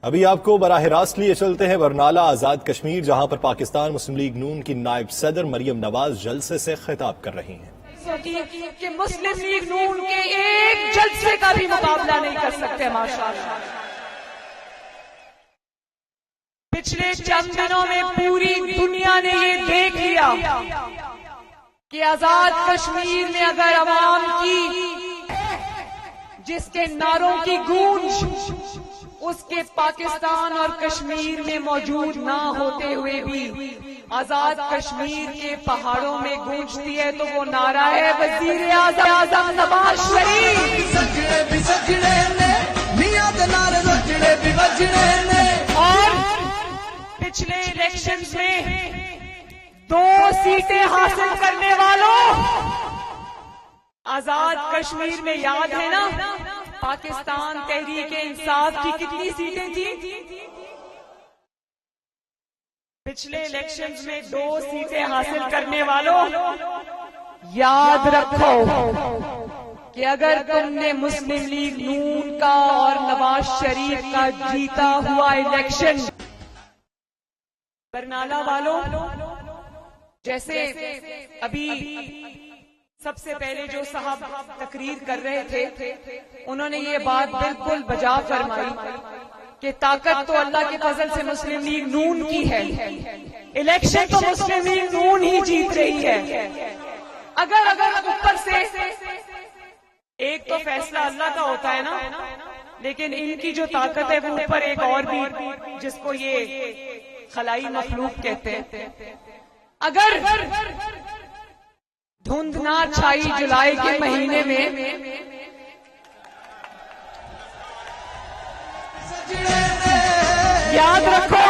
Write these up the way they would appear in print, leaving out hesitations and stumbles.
ابھی آپ کو براہ راست لیے چلتے ہیں برنالہ آزاد کشمیر، جہاں پر پاکستان مسلم لیگ نون کی نائب صدر مریم نواز جلسے سے خطاب کر رہی ہیں کہ مسلم لیگ نون کے ایک جلسے کا بھی مقابلہ نہیں کر سکتے ماشاءاللہ۔ پچھلے چند دنوں میں پوری دنیا نے یہ دیکھ لیا کہ آزاد کشمیر میں اگر عوام کی جس کے نعروں کی گونج اس کے پاکستان اور کشمیر میں موجود نہ ہوتے ہوئے بھی آزاد کشمیر کے پہاڑوں میں گونجتی ہے تو وہ نعرہ ہے وزیر اعظم نواز شریف۔ اور پچھلے الیکشنز میں 2 سیٹیں حاصل کرنے والوں آزاد کشمیر میں یاد ہے نا پاکستان تحریک انصاف کی کتنی سیٹیں تھیں؟ پچھلے الیکشنز میں 2 سیٹیں حاصل کرنے والوں یاد رکھو کہ اگر تم نے مسلم لیگ نون کا اور نواز شریف کا جیتا ہوا الیکشن برنالہ والوں جیسے ابھی سب سے پہلے جو صاحب تقریر کر رہے تھے انہوں نے یہ بات بالکل بجا فرمائی کہ طاقت تو اللہ کے فضل سے مسلم لیگ نون کی ہے، الیکشن تو مسلم لیگ نون ہی جیت رہی ہے۔ اگر اوپر سے ایک تو فیصلہ اللہ کا ہوتا ہے نا، لیکن ان کی جو طاقت ہے وہ اوپر ایک اور بھی جس کو یہ خلائی مخلوق کہتے ہیں۔ اگر دھند نہ چھائی جولائی کے مہینے میں یاد رکھو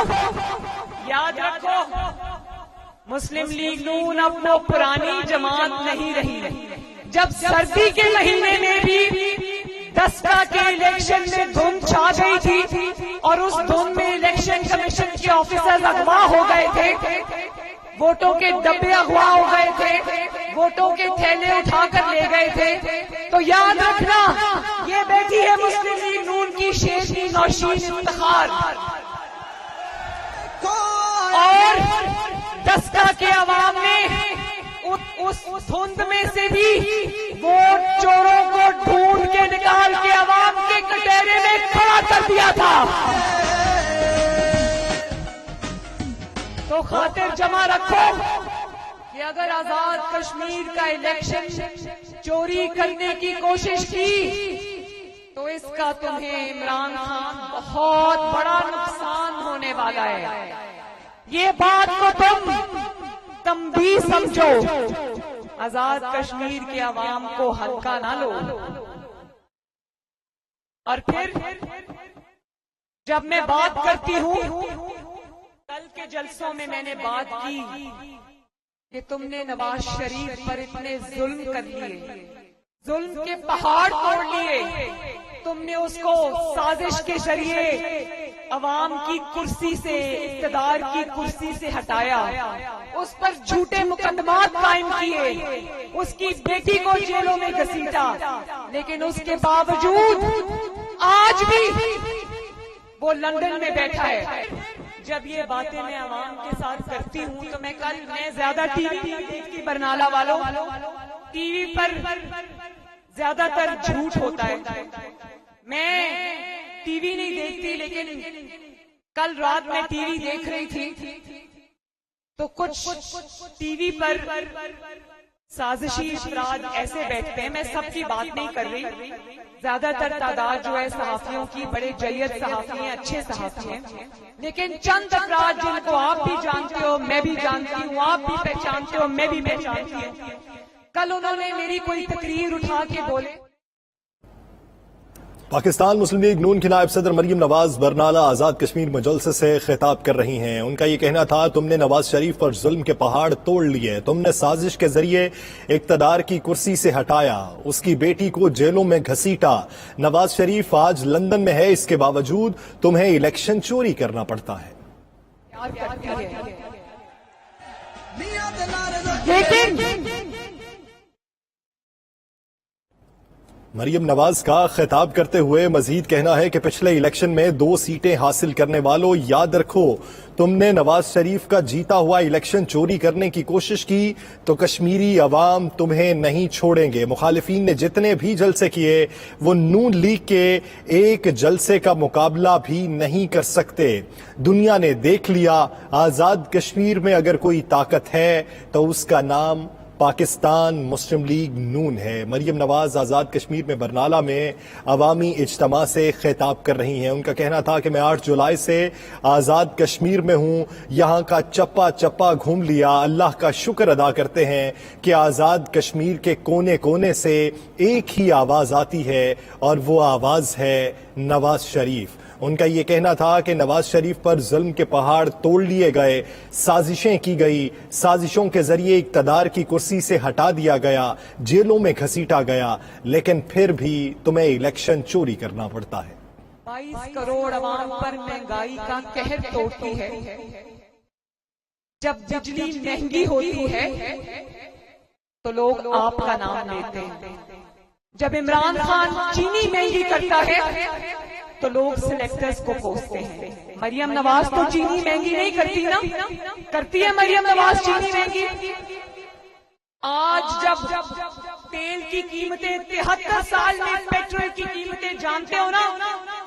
مسلم لیگ نون اب وہ پرانی جماعت نہیں رہی۔ جب سردی کے مہینے میں بھی 10 کے الیکشن میں دھند چھا گئی تھی اور اس دھند میں الیکشن کمیشن کے آفیسر اغوا ہو گئے تھے، ووٹوں کے ڈبے اغوا ہو گئے تھے، ووٹوں کے تھیلے اٹھا کر لے گئے تھے، تو یاد رکھنا یہ بیٹی ہے مسلم لیگ نون کی شیخی نوشین افتخار، اور 10 کے عوام نے اس دھند میں سے بھی ووٹ چوروں کو ڈھونڈ کے نکال کے عوام کے کٹہرے میں کھڑا کر دیا تھا۔ تو خاطر جمع رکھو کہ اگر آزاد کشمیر کا الیکشن چوری کرنے کی کوشش کی تو اس کا تمہیں عمران خان بہت بڑا نقصان ہونے والا ہے۔ یہ بات کو تم بھی سمجھو، آزاد کشمیر کے عوام کو ہلکا نہ لو۔ اور پھر جب میں بات کرتی ہوں، کل کے جلسوں میں میں نے بات کی کہ تم نے نواز شریف پر اتنے ظلم کر لیے، ظلم کے پہاڑ توڑ لیے، تم نے اس کو سازش کے ذریعے عوام کی کرسی سے، اقتدار کی کرسی سے ہٹایا، اس پر جھوٹے مقدمات قائم کیے، اس کی بیٹی کو جیلوں میں گھسیٹا، لیکن اس کے باوجود آج بھی وہ لندن میں بیٹھا ہے۔ جب یہ باتیں میں عوام کے ساتھ کرتی ہوں تو میں زیادہ ٹی وی نہیں دیکھتی برنالہ والوں، ٹی وی پر زیادہ تر جھوٹ ہوتا ہے، میں ٹی وی نہیں دیکھتی، لیکن کل رات میں ٹی وی دیکھ رہی تھی تو کچھ ٹی وی پر سازشی افراد ایسے بیٹھتے ہیں، میں سب کی بات نہیں کر رہی، زیادہ تر تعداد جو ہے صحافیوں کی بڑے جید صحافی ہیں، اچھے صحافی ہیں، لیکن چند افراد جن کو آپ بھی جانتے ہو، میں بھی جانتی ہوں، آپ بھی پہچانتے ہو، میں بھی پہچانتی ہوں، کل انہوں نے میری کوئی تقریر اٹھا کے بولے۔ پاکستان مسلم لیگ نون کی نائب صدر مریم نواز برنالہ آزاد کشمیر میں جلسے سے خطاب کر رہی ہیں۔ ان کا یہ کہنا تھا تم نے نواز شریف پر ظلم کے پہاڑ توڑ لیے، تم نے سازش کے ذریعے اقتدار کی کرسی سے ہٹایا، اس کی بیٹی کو جیلوں میں گھسیٹا۔ نواز شریف آج لندن میں ہے، اس کے باوجود تمہیں الیکشن چوری کرنا پڑتا ہے۔ مریم نواز کا خطاب کرتے ہوئے مزید کہنا ہے کہ پچھلے الیکشن میں 2 سیٹیں حاصل کرنے والوں یاد رکھو، تم نے نواز شریف کا جیتا ہوا الیکشن چوری کرنے کی کوشش کی تو کشمیری عوام تمہیں نہیں چھوڑیں گے۔ مخالفین نے جتنے بھی جلسے کیے وہ نون لیگ کے ایک جلسے کا مقابلہ بھی نہیں کر سکتے۔ دنیا نے دیکھ لیا، آزاد کشمیر میں اگر کوئی طاقت ہے تو اس کا نام پاکستان مسلم لیگ نون ہے۔ مریم نواز آزاد کشمیر میں برنالہ میں عوامی اجتماع سے خطاب کر رہی ہیں۔ ان کا کہنا تھا کہ میں 8 جولائی سے آزاد کشمیر میں ہوں، یہاں کا چپا چپا گھوم لیا، اللہ کا شکر ادا کرتے ہیں کہ آزاد کشمیر کے کونے کونے سے ایک ہی آواز آتی ہے اور وہ آواز ہے نواز شریف۔ ان کا یہ کہنا تھا کہ نواز شریف پر ظلم کے پہاڑ توڑ لیے گئے، سازشیں کی گئی، سازشوں کے ذریعے اقتدار کی کرسی سے ہٹا دیا گیا، جیلوں میں گھسیٹا گیا، لیکن پھر بھی تمہیں الیکشن چوری کرنا پڑتا ہے۔ 22 کروڑ عوام پر مہنگائی کا قہر توڑتی ہے۔ جب بجلی مہنگی ہوتی ہے تو لوگ آپ کا نام لیتے ہیں۔ جب عمران خان چینی مہنگی کرتا ہے تو لوگ سلیکٹرز کو کوستے ہیں۔ مریم نواز تو چینی مہنگی نہیں کرتی نا؟ کرتی ہے مریم نواز چینی مہنگی؟ آج جب تیل کی قیمتیں 73 سال میں پیٹرول کی قیمتیں جانتے ہو نا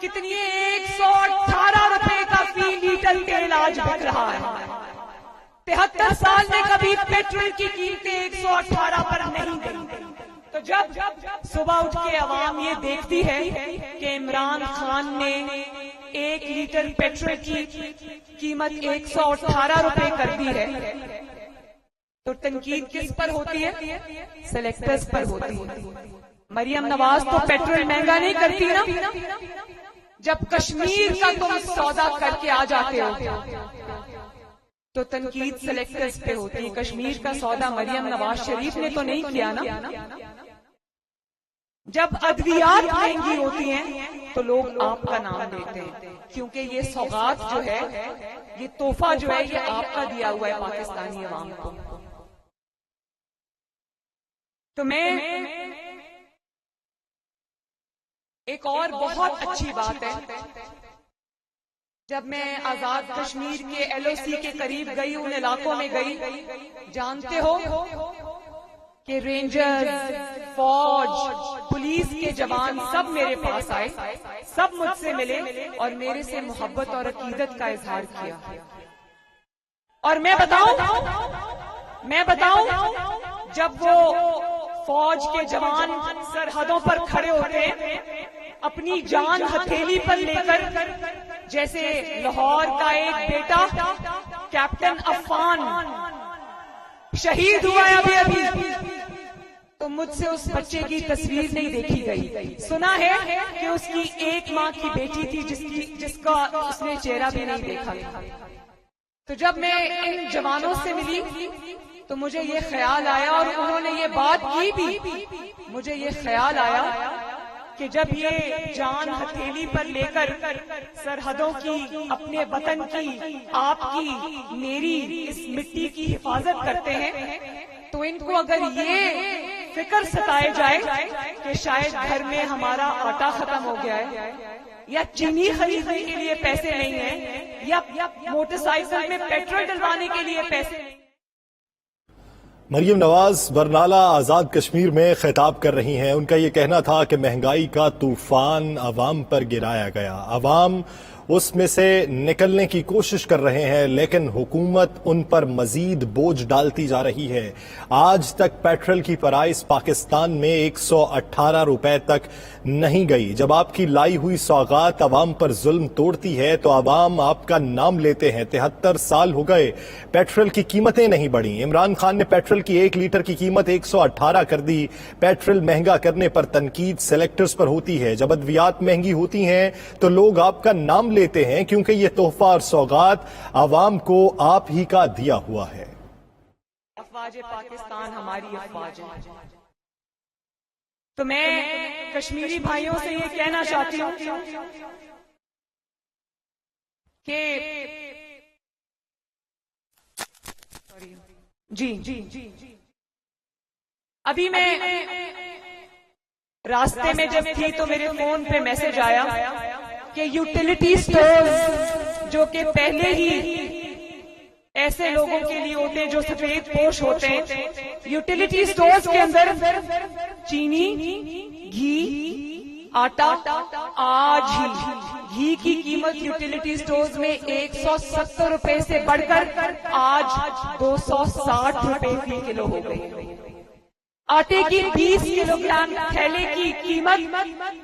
کتنی ہے؟ 118 روپے کا فی لیٹر تیل آج بک رہا ہے۔ 73 سال میں کبھی پیٹرول کی قیمتیں 118 پر نہیں گئی۔ تو جب صبح اٹھ کے عوام یہ دیکھتی ہے کہ عمران خان نے 1 لیٹر پیٹرول کی قیمت 118 روپے کر دی ہے تو تنقید کس پر ہوتی ہے؟ سلیکٹرز پر ہوتی ہے۔ مریم نواز تو پیٹرول مہنگا نہیں کرتی نا؟ جب کشمیر کا تم سودا کر کے آ جاتے ہو تو تنقید سلیکٹرز پہ ہوتی ہے۔ کشمیر کا سودا مریم نواز شریف نے تو نہیں کیا نا؟ جب ادویات مہنگی ہوتی ہیں تو لوگ آپ کا نام لیتے ہیں، کیونکہ یہ سوغات جو ہے، یہ تحفہ جو ہے، یہ آپ کا دیا ہوا ہے پاکستانی عوام کو۔ تو میں ایک اور بہت اچھی بات ہے، جب میں آزاد کشمیر کے LOC کے قریب گئی، ان علاقوں میں گئی، جانتے ہو کہ رینجر، فوج، پولیس کے جوان سب میرے پاس آئے، سب مجھ سے ملے اور میرے سے محبت اور عقیدت کا اظہار کیا۔ اور میں بتاؤں جب وہ فوج کے جوان سرحدوں پر کھڑے ہوتے ہیں اپنی جان ہتھیلی پر لے کر، جیسے لاہور کا ایک بیٹا کیپٹن عفان شہید ہوا ہے ابھی، تو مجھ سے اس بچے کی تصویر نہیں دیکھی گئی۔ سنا ہے کہ اس کی 1 ماہ کی بیٹی تھی جس کا اس نے چہرہ بھی نہیں دیکھا تھا۔ تو جب میں ان جوانوں سے ملی تو مجھے یہ خیال آیا، اور انہوں نے یہ بات کی بھی، مجھے یہ خیال آیا کہ جب یہ جان ہتھیلی پر لے کر سرحدوں کی، اپنے وطن کی، آپ کی، میری اس مٹی کی حفاظت کرتے ہیں تو ان کو اگر یہ فکر ستائے جائے کہ شاید گھر میں ہمارا آٹا ختم ہو گیا ہے، یا چینی خریدنے کے لیے پیسے نہیں ہیں، یا موٹر سائیکل میں پیٹرول ڈلوانے کے لیے پیسے نہیں۔ مریم نواز برنالہ آزاد کشمیر میں خطاب کر رہی ہیں۔ ان کا یہ کہنا تھا کہ مہنگائی کا طوفان عوام پر گرایا گیا، عوام اس میں سے نکلنے کی کوشش کر رہے ہیں، لیکن حکومت ان پر مزید بوجھ ڈالتی جا رہی ہے۔ آج تک پیٹرول کی پرائس پاکستان میں 118 روپے تک نہیں گئی۔ جب آپ کی لائی ہوئی سوغات عوام پر ظلم توڑتی ہے تو عوام آپ کا نام لیتے ہیں۔ 73 سال ہو گئے، پیٹرول کی قیمتیں نہیں بڑھیں۔ عمران خان نے پیٹرول کی 1 لیٹر کی قیمت 118 کر دی۔ پیٹرول مہنگا کرنے پر تنقید سلیکٹرز پر ہوتی ہے۔ جب ادویات مہنگی ہوتی ہیں تو لوگ آپ کا نام لیتے ہیں، کیونکہ یہ تحفہ اور سوغات عوام کو آپ ہی کا دیا ہوا ہے۔ افواج پاکستان ہماری افواج ہے۔ تو میں کشمیری بھائیوں سے یہ کہنا چاہتی ہوں کہ جی ابھی میں راستے میں جب تھی تو میرے فون پہ میسج آیا کہ یوٹیلیٹی سٹورز جو کہ پہلے ہی ایسے لوگوں کے لیے ہوتے ہیں جو سفید پوش ہوتے ہیں، یوٹیلیٹی سٹورز کے اندر چینی، گھی، آٹا آج ہی گھی کی قیمت یوٹیلیٹی سٹورز میں 170 روپے سے بڑھ کر آج 260 روپے فی کلو ہو گئی۔ آٹے کی 20 کلو گرام تھیلے کی قیمت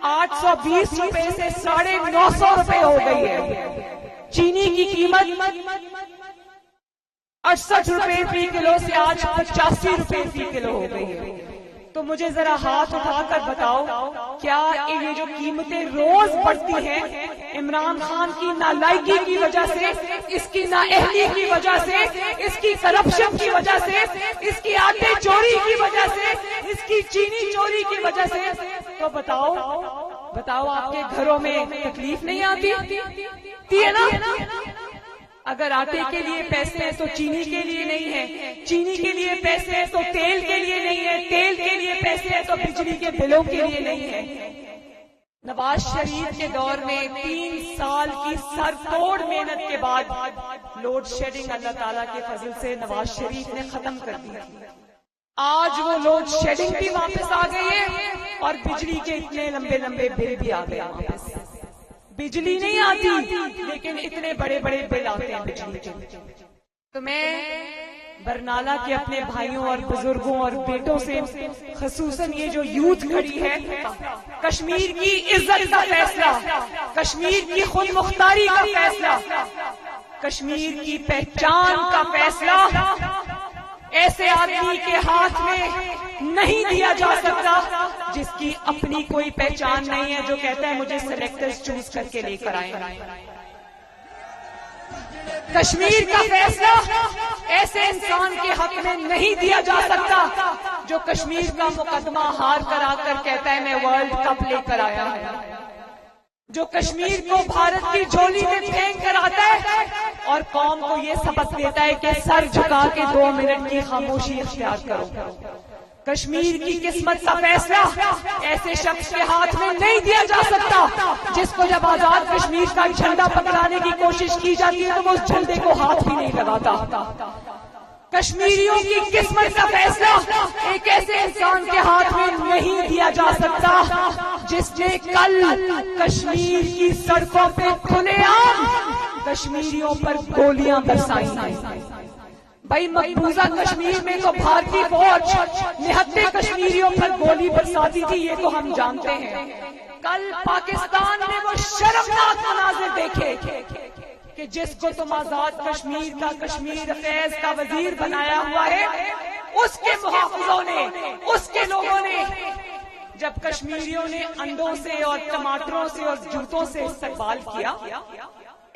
820 روپے سے 950 روپے ہو گئی ہے۔ چینی کی قیمت 68 روپے فی کلو سے آج 85 روپے فی کلو ہو گئی ہے۔ تو مجھے ذرا ہاتھ اٹھا کر بتاؤ، کیا یہ جو قیمتیں روز بڑھتی ہیں عمران خان کی نالائکی کی وجہ سے، اس کی نااہلی کی وجہ سے، اس کی کرپشن کی وجہ سے، اس کی آٹے چوری کی وجہ سے، اس کی چینی چوری کی وجہ سے، تو بتاؤ آپ کے گھروں میں تکلیف نہیں آتی ہے نا؟ اگر آٹے کے لیے پیسے ہیں تو چینی کے لیے نہیں ہے، چینی کے لیے پیسے ہیں تو تیل کے لیے نہیں ہے، تیل کے لیے پیسے ہیں تو بجلی کے بلوں کے لیے نہیں ہے۔ نواز شریف کے دور میں 3 سال کی سر توڑ محنت کے بعد لوڈ شیڈنگ اللہ تعالیٰ کے فضل سے نواز شریف نے ختم کر دی۔ آج وہ لوڈ شیڈنگ بھی واپس آ گئی ہے اور بجلی کے اتنے لمبے لمبے بل بھی آ گئے واپس۔ بجلی نہیں آتی لیکن اتنے بڑے بڑے بل آتے ہیں بجلی کے۔ تو میں برنالہ کے اپنے بھائیوں اور بزرگوں اور بیٹوں سے، خصوصاً یہ جو یوتھ کھڑی ہے، کشمیر کی عزت کا فیصلہ، کشمیر کی خود مختاری کا فیصلہ، کشمیر کی پہچان کا فیصلہ ایسے آدمی کے ہاتھ میں نہیں دیا جا سکتا جس کی اپنی کوئی پہچان نہیں ہے، جو کہتا ہے مجھے سلیکٹرز چوز کر کے لے کر آئے۔ کشمیر کا فیصلہ ایسے انسان کے حق میں نہیں دیا جا سکتا جو کشمیر کا مقدمہ ہار کر آ کر کہتا ہے میں ورلڈ کپ لے کر آیا ہوں، جو کشمیر کو بھارت کی جھولی میں پھینک کر آتا ہے اور قوم کو یہ سبق دیتا ہے کہ سر جھکا کے 2 منٹ کی خاموشی اختیار کرو۔ کشمیر کی قسمت کا فیصلہ ایسے شخص کے ہاتھ میں نہیں دیا جا سکتا جس کو جب آزاد کشمیر کا جھنڈا پکڑانے کی کوشش کی جاتی ہے تو وہ اس جھنڈے کو ہاتھ بھی نہیں لگاتا۔ کشمیریوں کی قسمت کا فیصلہ ایک ایسے انسان کے ہاتھ میں نہیں دیا جا سکتا جس نے کل کشمیر کی سڑکوں پہ کھلے عام کشمیریوں پر گولیاں برسائی ہیں۔ بھائی مقبوضہ کشمیر میں تو بھارتی فوج نہتے کشمیریوں پر گولی برساتی تھی، یہ تو ہم جانتے ہیں۔ کل پاکستان نے وہ شرمناک مناظر دیکھے کہ جس کو تم آزاد کشمیر کا کشمیر افیز کا وزیر بنایا ہوا ہے، اس کے محافظوں نے، اس کے لوگوں نے جب کشمیریوں نے انڈوں سے اور ٹماٹروں سے اور جوتوں سے استقبال کیا۔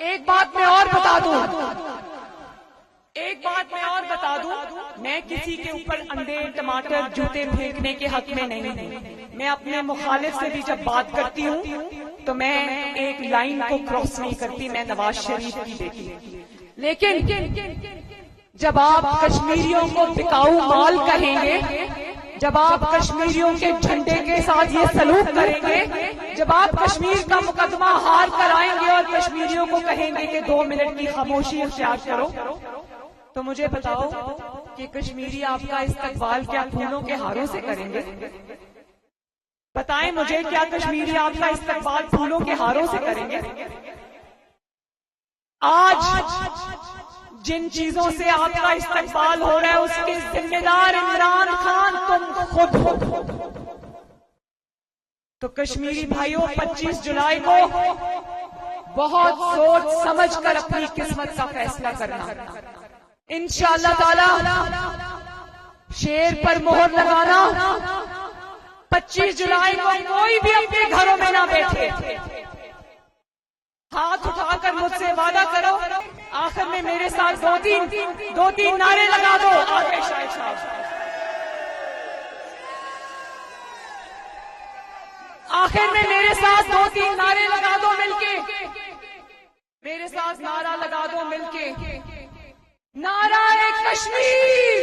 ایک بات میں اور بتا دوں، میں کسی کے اوپر انڈے، ٹماٹر، جوتے پھینکنے کے حق میں نہیں ہوں۔ میں اپنے مخالف سے بھی جب بات کرتی ہوں تو میں ایک لائن کو کراس نہیں کرتی، میں نواز شریف کی بیٹی ہوں۔ لیکن جب آپ کشمیریوں کو بکاؤ مال کہیں گے، جب آپ کشمیریوں کے جھنڈے کے ساتھ یہ سلوک کریں گے، جب آپ کشمیر کا مقدمہ ہار کر آئیں گے اور کشمیریوں کو کہیں گے کہ 2 منٹ کی خاموشی اختیار کرو، تو مجھے بتاؤ کہ کشمیری آپ کا استقبال کیا پھولوں کے ہاروں سے کریں گے؟ بتائیں مجھے، کیا کشمیری آپ کا استقبال پھولوں کے ہاروں سے کریں گے؟ آج جن چیزوں سے آپ کا استقبال ہو رہا ہے اس کے ذمہ دار عمران خان تم خود ہو۔ تو کشمیری بھائیوں، 25 جولائی کو بہت سوچ سمجھ کر اپنی قسمت کا فیصلہ کرنا۔ انشاءاللہ تعالی شیر پر مہر لگانا۔ 25 جولائی کو کوئی بھی اپنے گھروں میں نہ بیٹھے، ہاتھ اٹھا کر مجھ سے وعدہ کرو۔ آخر میں میرے ساتھ دو تین نعرے لگا دو۔ آگے شاہد صاحب، آخر میں میرے ساتھ 2-3 نعرے لگا دو مل کے، میرے ساتھ نعرہ لگا دو مل کے، نعرہ کشمیر،